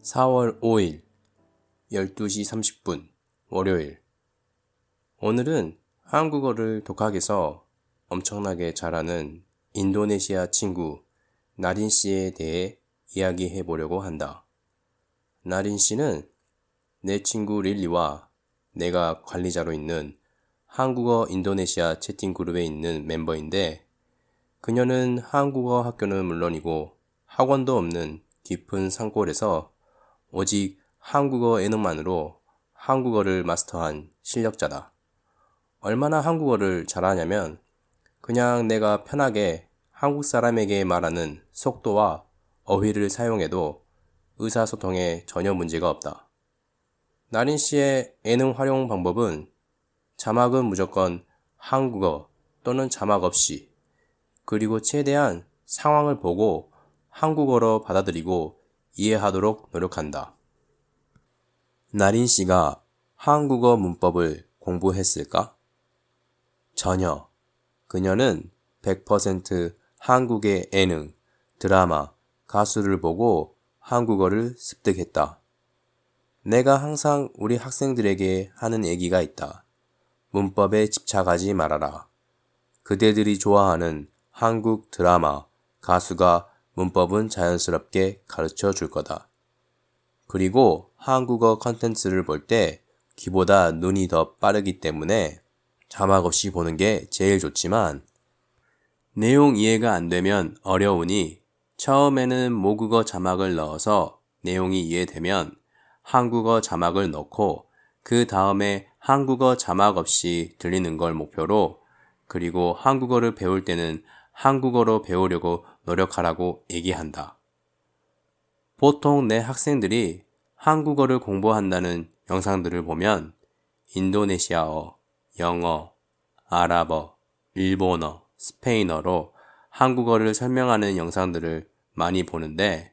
4월 5일 12시 30분 월요일. 오늘은 한국어를 독학에서 엄청나게 잘하는 인도네시아 친구 나린 씨에 대해 이야기해 보려고 한다. 나린 씨는 내 친구 릴리와 내가 관리자로 있는 한국어 인도네시아 채팅 그룹에 있는 멤버인데, 그녀는 한국어 학교는 물론이고 학원도 없는 깊은 산골에서 오직 한국어 예능만으로 한국어를 마스터한 실력자다. 얼마나 한국어를 잘하냐면 그냥 내가 편하게 한국 사람에게 말하는 속도와 어휘를 사용해도 의사소통에 전혀 문제가 없다. 나린 씨의 예능 활용 방법은 자막은 무조건 한국어 또는 자막 없이, 그리고 최대한 상황을 보고 한국어로 받아들이고 이해하도록 노력한다. 나린 씨가 한국어 문법을 공부했을까? 전혀. 그녀는 100% 한국의 예능, 드라마, 가수를 보고 한국어를 습득했다. 내가 항상 우리 학생들에게 하는 얘기가 있다. 문법에 집착하지 말아라. 그대들이 좋아하는 한국 드라마, 가수가 문법은 자연스럽게 가르쳐 줄 거다. 그리고 한국어 컨텐츠를 볼 때 귀보다 눈이 더 빠르기 때문에 자막 없이 보는 게 제일 좋지만, 내용 이해가 안 되면 어려우니 처음에는 모국어 자막을 넣어서 내용이 이해되면 한국어 자막을 넣고 그 다음에 한국어 자막 없이 들리는 걸 목표로, 그리고 한국어를 배울 때는 한국어로 배우려고 노력하라고 얘기한다. 보통 내 학생들이 한국어를 공부한다는 영상들을 보면 인도네시아어, 영어, 아랍어, 일본어, 스페인어로 한국어를 설명하는 영상들을 많이 보는데,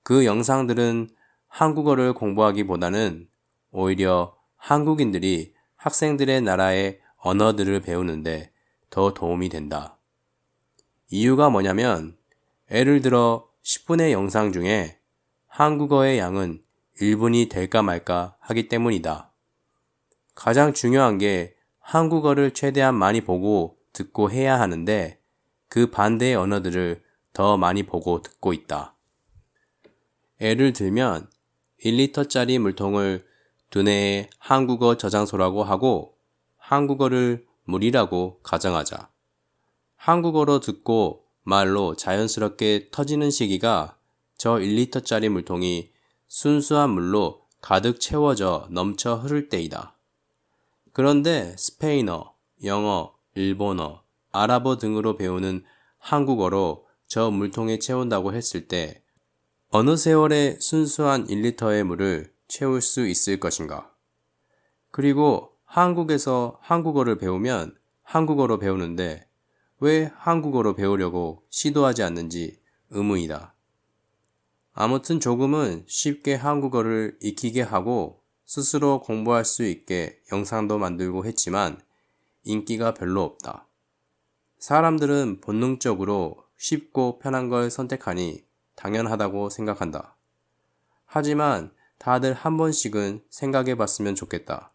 그 영상들은 한국어를 공부하기보다는 오히려 한국인들이 학생들의 나라의 언어들을 배우는데 더 도움이 된다. 이유가 뭐냐면, 예를 들어 10분의 영상 중에 한국어의 양은 1분이 될까 말까 하기 때문이다. 가장 중요한 게 한국어를 최대한 많이 보고 듣고 해야 하는데, 그 반대의 언어들을 더 많이 보고 듣고 있다. 예를 들면 1리터짜리 물통을 두뇌의 한국어 저장소라고 하고 한국어를 물이라고 가정하자. 한국어로 듣고 말로 자연스럽게 터지는 시기가 저 1리터짜리 물통이 순수한 물로 가득 채워져 넘쳐 흐를 때이다. 그런데 스페인어, 영어, 일본어, 아랍어 등으로 배우는 한국어로 저 물통에 채운다고 했을 때 어느 세월에 순수한 1리터의 물을 채울 수 있을 것인가? 그리고 한국에서 한국어를 배우면 한국어로 배우는데 왜 한국어로 배우려고 시도하지 않는지 의문이다. 아무튼 조금은 쉽게 한국어를 익히게 하고 스스로 공부할 수 있게 영상도 만들고 했지만 인기가 별로 없다. 사람들은 본능적으로 쉽고 편한 걸 선택하니 당연하다고 생각한다. 하지만 다들 한 번씩은 생각해 봤으면 좋겠다.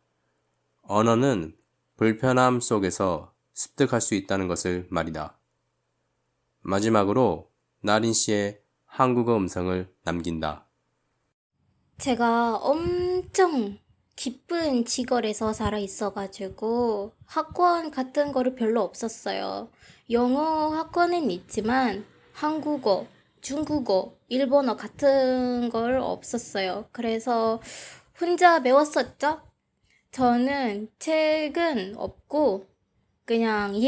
언어는 불편함 속에서 습득할 수 있다는 것을 말이다. 마지막으로 나린 씨의 한국어 음성을 남긴다. 제가 엄청 기쁜 지걸에서 살아 있어가지고 학원 같은 거를 별로 없었어요. 영어 학원은 있지만 한국어, 중국어, 일본어 같은 걸 없었어요. 그래서 혼자 배웠었죠. 저는 책은 없고 그냥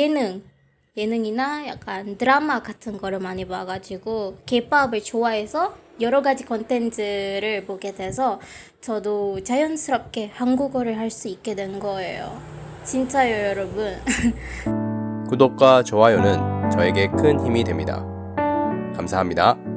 예능이나 약간 드라마 같은 거를 많이 봐가지고 K-팝을 좋아해서 여러 가지 콘텐츠를 보게 돼서 저도 자연스럽게 한국어를 할 수 있게 된 거예요. 진짜요, 여러분. 구독과 좋아요는 저에게 큰 힘이 됩니다. 감사합니다.